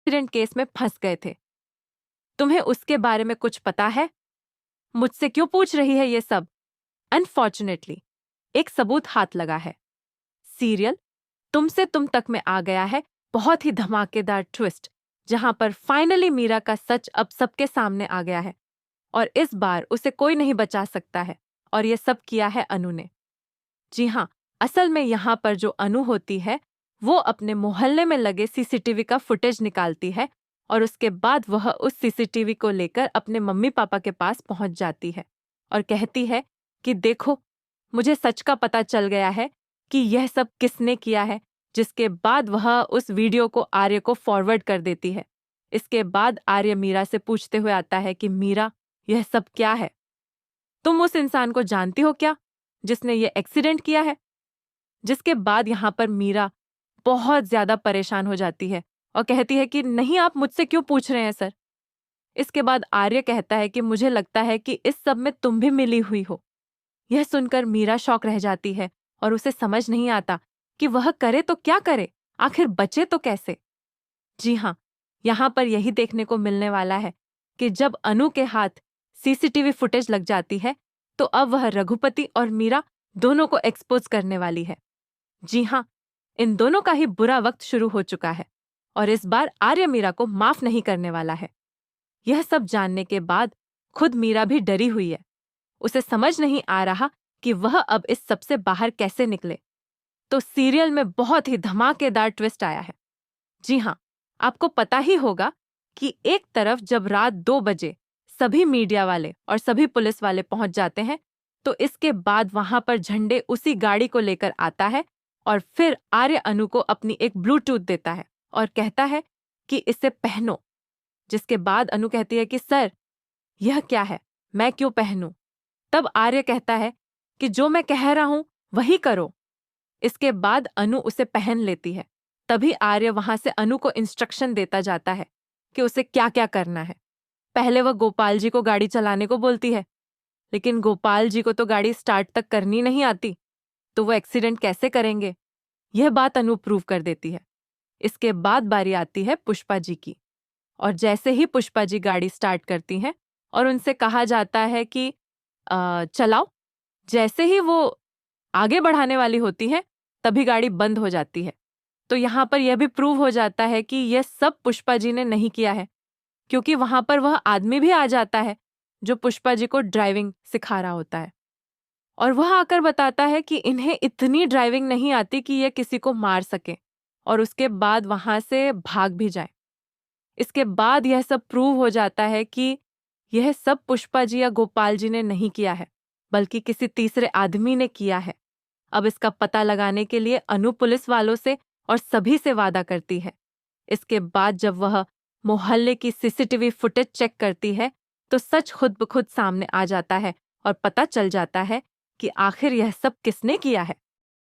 Accident case में फंस गए थे। तुम्हें उसके बारे में कुछ पता है? मुझसे क्यों पूछ रही है ये सब? अनफॉर्चुनेटली एक सबूत हाथ लगा है। सीरियल तुमसे तुम तक में आ गया है। बहुत ही धमाकेदार ट्विस्ट, जहां पर फाइनली मीरा का सच अब सबके सामने आ गया है और इस बार उसे कोई नहीं बचा सकता है। और ये सब किया है अनु ने। जी हाँ, असल में यहाँ पर जो अनु होती है वो अपने मोहल्ले में लगे सीसीटीवी का फुटेज निकालती है और उसके बाद वह उस सीसीटीवी को लेकर अपने मम्मी पापा के पास पहुंच जाती है और कहती है कि देखो, मुझे सच का पता चल गया है कि यह सब किसने किया है। जिसके बाद वह उस वीडियो को आर्य को फॉरवर्ड कर देती है। इसके बाद आर्य मीरा से पूछते हुए आता है कि मीरा, यह सब क्या है? तुम उस इंसान को जानती हो क्या जिसने ये एक्सीडेंट किया है? जिसके बाद यहाँ पर मीरा बहुत ज्यादा परेशान हो जाती है और कहती है कि नहीं, आप मुझसे क्यों पूछ रहे हैं सर? इसके बाद आर्य कहता है कि मुझे लगता है कि इस सब में तुम भी मिली हुई हो। यह सुनकर मीरा शॉक रह जाती है और उसे समझ नहीं आता कि वह करे तो क्या करे, आखिर बचे तो कैसे। जी हाँ, यहाँ पर यही देखने को मिलने वाला है कि जब अनु के हाथ सीसीटीवी फुटेज लग जाती है तो अब वह रघुपति और मीरा दोनों को एक्सपोज करने वाली है। जी हाँ, इन दोनों का ही बुरा वक्त शुरू हो चुका है और इस बार आर्य मीरा को माफ नहीं करने वाला है। यह सब जानने के बाद खुद मीरा भी डरी हुई है। उसे समझ नहीं आ रहा कि वह अब इस सब से बाहर कैसे निकले। तो सीरियल में बहुत ही धमाकेदार ट्विस्ट आया है। जी हाँ, आपको पता ही होगा कि एक तरफ जब रात 2 बजे सभी मीडिया वाले और सभी पुलिस वाले पहुंच जाते हैं तो इसके बाद वहां पर झंडे उसी गाड़ी को लेकर आता है और फिर आर्य अनु को अपनी एक ब्लूटूथ देता है और कहता है कि इसे पहनो। जिसके बाद अनु कहती है कि सर, यह क्या है, मैं क्यों पहनूं? तब आर्य कहता है कि जो मैं कह रहा हूं वही करो। इसके बाद अनु उसे पहन लेती है। तभी आर्य वहां से अनु को इंस्ट्रक्शन देता जाता है कि उसे क्या क्या करना है। पहले वह गोपाल जी को गाड़ी चलाने को बोलती है, लेकिन गोपाल जी को तो गाड़ी स्टार्ट तक करनी नहीं आती, तो वो एक्सीडेंट कैसे करेंगे? यह बात अनु प्रूव कर देती है। इसके बाद बारी आती है पुष्पा जी की और जैसे ही पुष्पा जी गाड़ी स्टार्ट करती हैं और उनसे कहा जाता है कि चलाओ, जैसे ही वो आगे बढ़ाने वाली होती हैं तभी गाड़ी बंद हो जाती है। तो यहाँ पर यह भी प्रूव हो जाता है कि यह सब पुष्पा जी ने नहीं किया है, क्योंकि वहां पर वह आदमी भी आ जाता है जो पुष्पा जी को ड्राइविंग सिखा रहा होता है और वह आकर बताता है कि इन्हें इतनी ड्राइविंग नहीं आती कि यह किसी को मार सके और उसके बाद वहां से भाग भी जाए। इसके बाद यह सब प्रूव हो जाता है कि यह सब पुष्पा जी या गोपाल जी ने नहीं किया है, बल्कि किसी तीसरे आदमी ने किया है। अब इसका पता लगाने के लिए अनु पुलिस वालों से और सभी से वादा करती है। इसके बाद जब वह मोहल्ले की सीसीटीवी फुटेज चेक करती है तो सच खुद ब खुद सामने आ जाता है और पता चल जाता है कि आखिर यह सब किसने किया है।